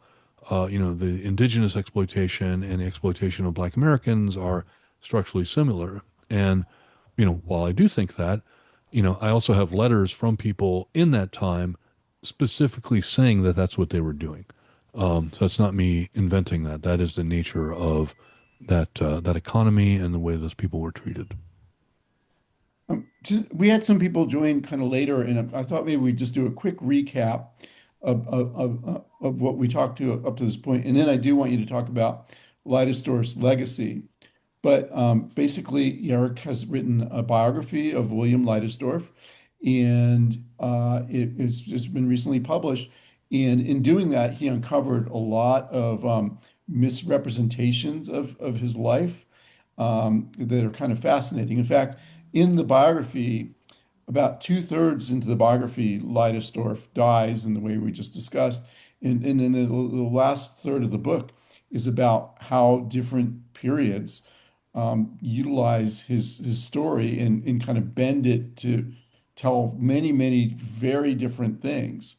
the indigenous exploitation and the exploitation of Black Americans are structurally similar. And while I do think that, I also have letters from people in that time specifically saying that that's what they were doing. So it's not me inventing that. That is the nature of that economy and the way those people were treated. We had some people join kind of later, and I thought maybe we'd just do a quick recap of what we talked to up to this point, and then I do want you to talk about Leidesdorff's legacy. But basically, Eric has written a biography of William Leidesdorff, and it's been recently published. And in doing that, he uncovered a lot of misrepresentations of his life that are kind of fascinating. In fact, in the biography, about two-thirds into the biography, Leidesdorff dies in the way we just discussed. And then the last third of the book is about how different periods utilize his story and kind of bend it to tell many, many very different things.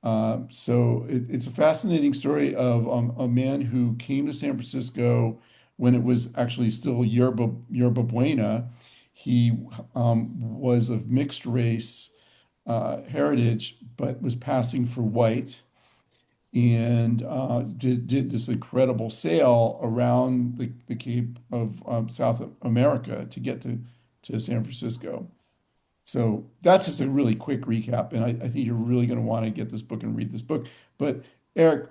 So it's a fascinating story of a man who came to San Francisco when it was actually still Yerba Buena. He was of mixed race heritage, but was passing for white and did this incredible sail around the Cape of South America to get to San Francisco. So that's just a really quick recap, and I think you're really going to want to get this book and read this book. But Eric,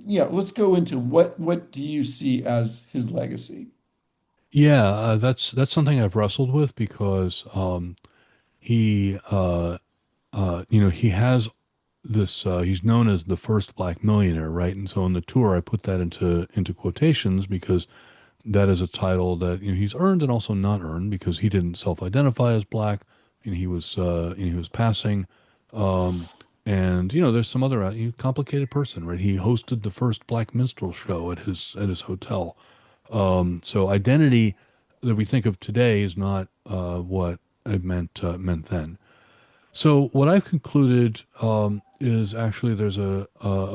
yeah, let's go into what do you see as his legacy? Yeah, that's something I've wrestled with because he he has this he's known as the first black millionaire, right? And so on the tour I put that into quotations because that is a title that he's earned and also not earned because he didn't self-identify as black and he was passing and there's some other complicated person, right? He hosted the first black minstrel show at his hotel. So identity that we think of today is not what it meant then. So what I've concluded is actually there's a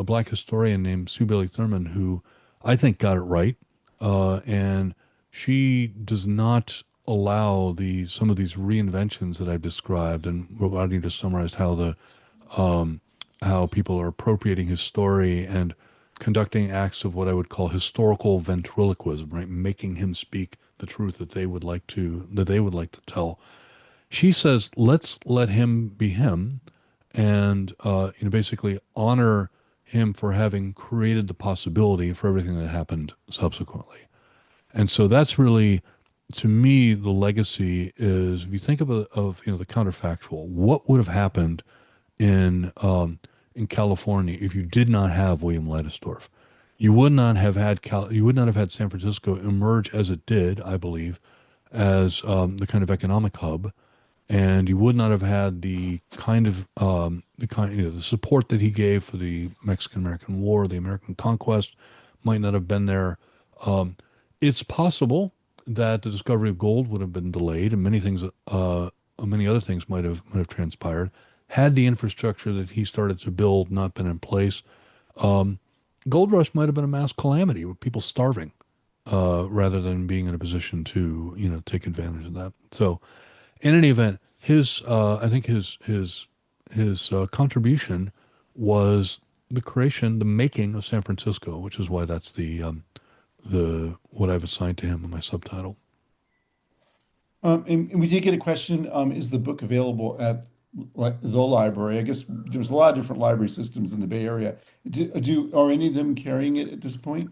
black historian named Sue Bailey Thurman who I think got it right, and she does not allow the some of these reinventions that I've described, and I need to summarize um, how people are appropriating his story and conducting acts of what I would call historical ventriloquism, right? Making him speak the truth that they would like to tell. She says, let's let him be him, and basically honor him for having created the possibility for everything that happened subsequently. And so that's really, to me, the legacy is if you think of the counterfactual, what would have happened in California if you did not have William Leidesdorff? You would not have had San Francisco emerge as it did, I believe, as the kind of economic hub, and you would not have had the support that he gave for the Mexican American War, the American conquest, might not have been there. Um, it's possible that the discovery of gold would have been delayed, and many other things might have transpired had the infrastructure that he started to build not been in place. Um, Gold rush might have been a mass calamity with people starving, rather than being in a position to take advantage of that. So in any event, I think his contribution was the making of San Francisco, which is why that's the what I've assigned to him in my subtitle. And we did get a question, is the book available at the library? I guess there's a lot of different library systems in the Bay Area. Are any of them carrying it at this point?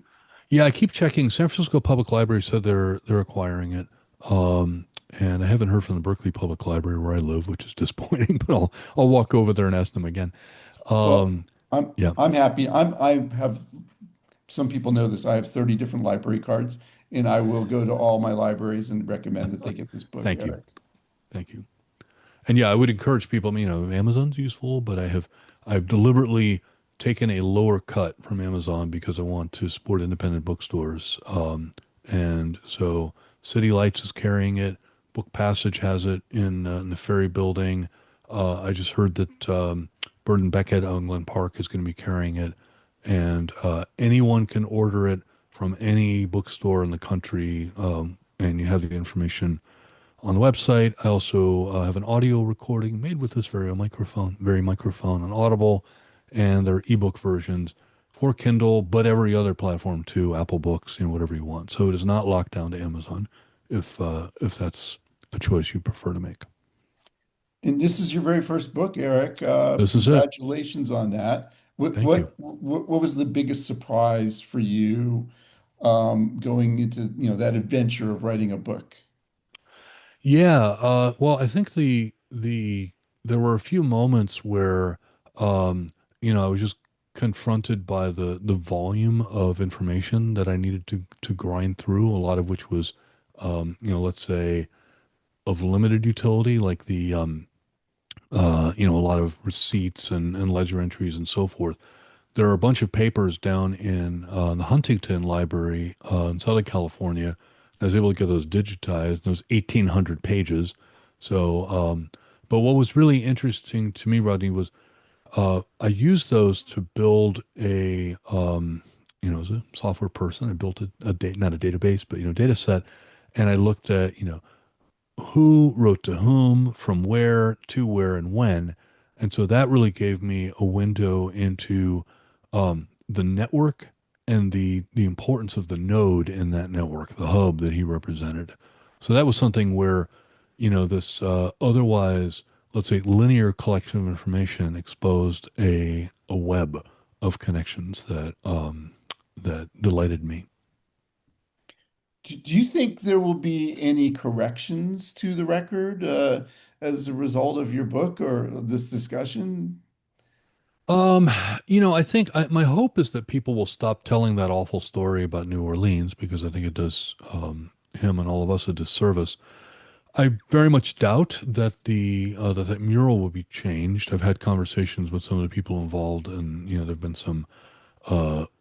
Yeah, I keep checking. San Francisco Public Library said they're acquiring it, and I haven't heard from the Berkeley Public Library where I live, which is disappointing. But I'll walk over there and ask them again. Well, Um, yeah, I'm happy. I have some people know this. I have 30 different library cards, and I will go to all my libraries and recommend that they get this book, thank you, Eric. thank you. And yeah, I would encourage people. I mean, Amazon's useful, but I've deliberately taken a lower cut from Amazon because I want to support independent bookstores. And so City Lights is carrying it. Book Passage has it in the Ferry Building. I just heard that Bird and Beckett out in Glen Park is going to be carrying it, and anyone can order it from any bookstore in the country. And you have the information on the website. I also have an audio recording made with this very microphone on Audible, and there are ebook versions for Kindle, but every other platform too, Apple Books, whatever you want. So it is not locked down to Amazon, if that's a choice you prefer to make. And this is your very first book, Eric. This is it. Congratulations on that. Thank you. What was the biggest surprise for you going into, that adventure of writing a book? Yeah, well, I think the there were a few moments where I was just confronted by the volume of information that I needed to grind through, a lot of which was let's say of limited utility, like a lot of receipts and ledger entries and so forth. There are a bunch of papers down in the Huntington Library in Southern California. I was able to get those digitized, those 1,800 pages. So, but what was really interesting to me, Rodney, was I used those to build as a software person, I built not a database, but, data set. And I looked at, who wrote to whom, from where, to where, and when. And so that really gave me a window into the network and the importance of the node in that network, the hub that he represented. So that was something where, this otherwise, let's say, linear collection of information exposed a web of connections that delighted me. Do you think there will be any corrections to the record as a result of your book or this discussion? Um, I think my hope is that people will stop telling that awful story about New Orleans because I think it does him and all of us a disservice. I very much doubt that that mural will be changed. I've had conversations with some of the people involved, and there've been some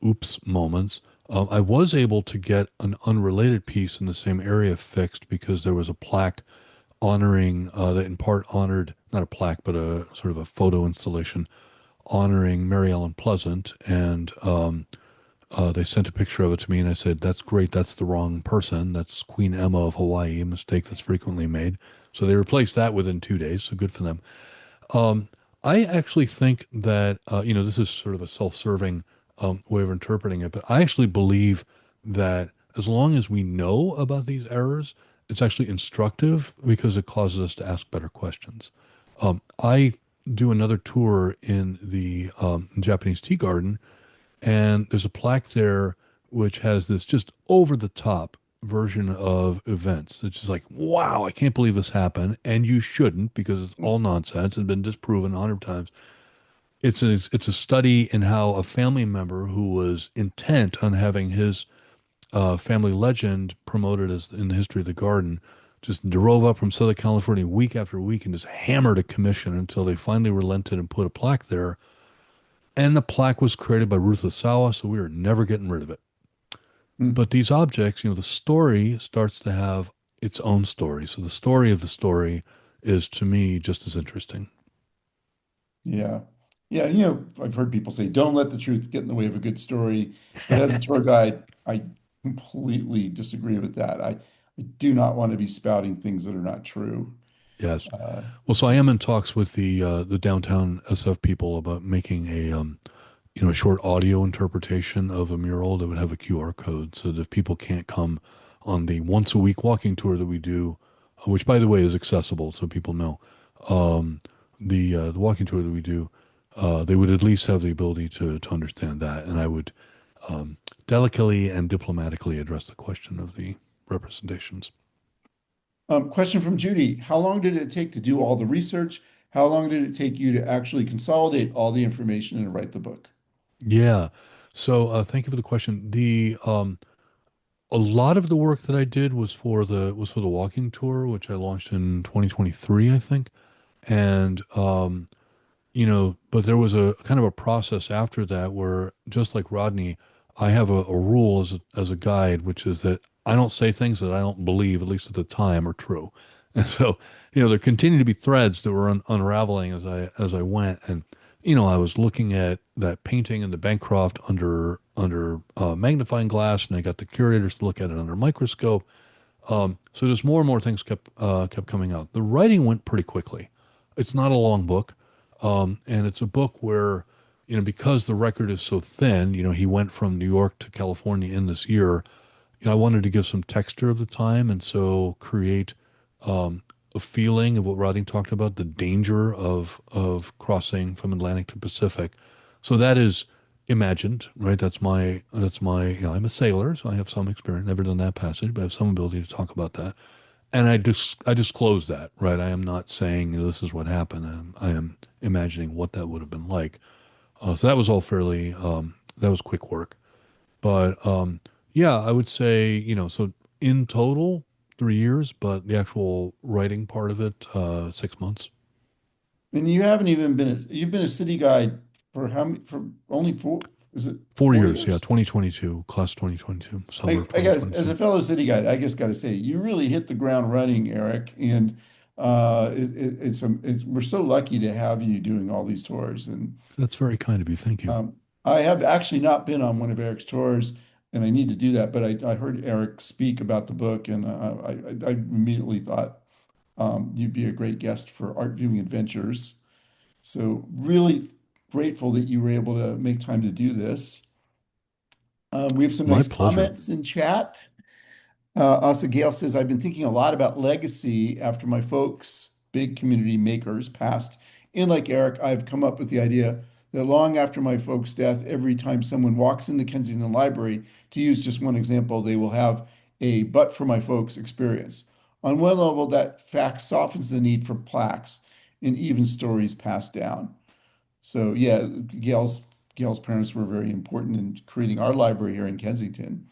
oops moments. I was able to get an unrelated piece in the same area fixed because there was a plaque honoring that in part honored not a plaque but a sort of a photo installation honoring Mary Ellen Pleasant, and they sent a picture of it to me, and I said, "That's great. That's the wrong person. That's Queen Emma of Hawaii, a mistake that's frequently made." So they replaced that within 2 days. So good for them. Um, I actually think that this is sort of a self-serving way of interpreting it, but I actually believe that as long as we know about these errors, it's actually instructive because it causes us to ask better questions. I do another tour in the Japanese tea garden, and there's a plaque there which has this just over the top version of events. It's just like, wow, I can't believe this happened. And you shouldn't because it's all nonsense and been disproven 100 times. It's a study in how a family member who was intent on having his family legend promoted as in the history of the garden just drove up from Southern California week after week and just hammered a commission until they finally relented and put a plaque there. And the plaque was created by Ruth Asawa, so we were never getting rid of it. Hmm. But these objects, the story starts to have its own story. So the story of the story is to me just as interesting. Yeah. Yeah. I've heard people say, don't let the truth get in the way of a good story. But as a tour guide, I completely disagree with that. I do not want to be spouting things that are not true. Yes. Uh, Well, so I so, am in talks with the downtown SF people about making a short audio interpretation of a mural that would have a QR code so that if people can't come on the once a week walking tour that we do, which by the way is accessible so people know, um, the walking tour that we do, they would at least have the ability to understand that, and I would um, delicately and diplomatically address the question of the representations. question from Judy. How long did it take to do all the research? How long did it take you to actually consolidate all the information and write the book? Yeah. So thank you for the question. The A lot of the work that I did was for the walking tour, which I launched in 2023, I think. And but there was a kind of a process after that where, just like Rodney, I have a rule as a guide, which is that I don't say things that I don't believe, at least at the time, are true. And so, there continued to be threads that were unraveling as I went, and I was looking at that painting in the Bancroft under magnifying glass, and I got the curators to look at it under a microscope. So just more and more things kept coming out. The writing went pretty quickly. It's not a long book, and it's a book where, because the record is so thin, he went from New York to California in this year. I wanted to give some texture of the time, and so create a feeling of what Rodney talked about, the danger of crossing from Atlantic to Pacific. So that is imagined, right? That's my. I'm a sailor, so I have some experience. Never done that passage, but I have some ability to talk about that. And I disclose that, right? I am not saying this is what happened. I am imagining what that would have been like. So that was all fairly that was quick work. But yeah, I would say, so in total, 3 years, but the actual writing part of it, 6 months. And you haven't even you've been a city guide for how many, for only is it Four four years, yeah, years? 2022, class 2022, summer of I guess as a 2022. fellow city guide, I just got to say, you really hit the ground running, Eric. And we're so lucky to have you doing all these tours. And That's very kind of you. Thank you. I have actually not been on one of Eric's tours, and I need to do that. But I heard Eric speak about the book, and I immediately thought you'd be a great guest for Art Viewing Adventures. So really grateful that you were able to make time to do this. We have some My nice pleasure. comments in chat. Also, Gail says, I've been thinking a lot about legacy after my folks, big community makers, passed. And like Eric, I've come up with the idea that long after my folks' death, every time someone walks in the Kensington Library, to use just one example, they will have a but for my folks experience. On one level, that fact softens the need for plaques and even stories passed down. So yeah, Gail's parents were very important in creating our library here in Kensington.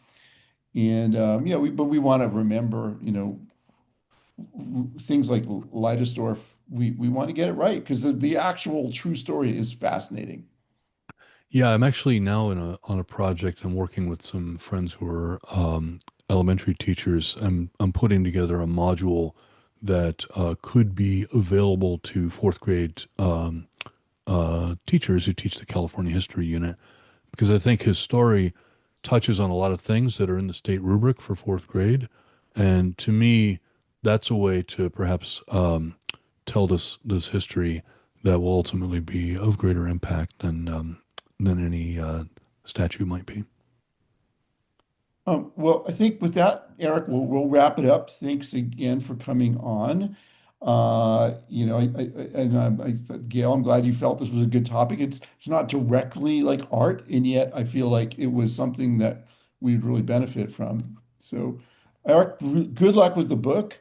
And yeah, but we want to remember, things like Leidesdorff. We want to get it right because the actual true story is fascinating. Yeah, I'm actually now on a project. I'm working with some friends who are elementary teachers. I'm putting together a module that could be available to fourth grade teachers who teach the California History Unit because I think his story touches on a lot of things that are in the state rubric for fourth grade. And to me, that's a way to perhaps tell this history that will ultimately be of greater impact than any statue might be. Well, I think with that, Eric, we'll wrap it up. Thanks again for coming on. Gail, I'm glad you felt this was a good topic. It's not directly like art, and yet I feel like it was something that we'd really benefit from. So, Eric, good luck with the book.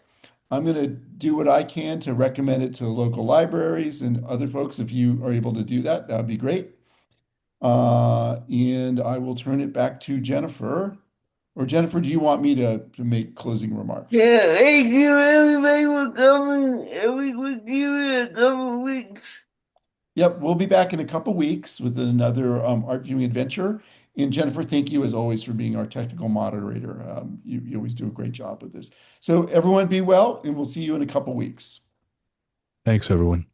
I'm going to do what I can to recommend it to local libraries and other folks. If you are able to do that, that'd be great. And I will turn it back to Jennifer. Or Jennifer, do you want me to make closing remarks? Yeah, thank you everybody for coming every week, give it a couple weeks. Yep, we'll be back in a couple weeks with another art viewing adventure. And Jennifer, thank you as always for being our technical moderator. You always do a great job with this. So everyone be well, and we'll see you in a couple weeks. Thanks, everyone.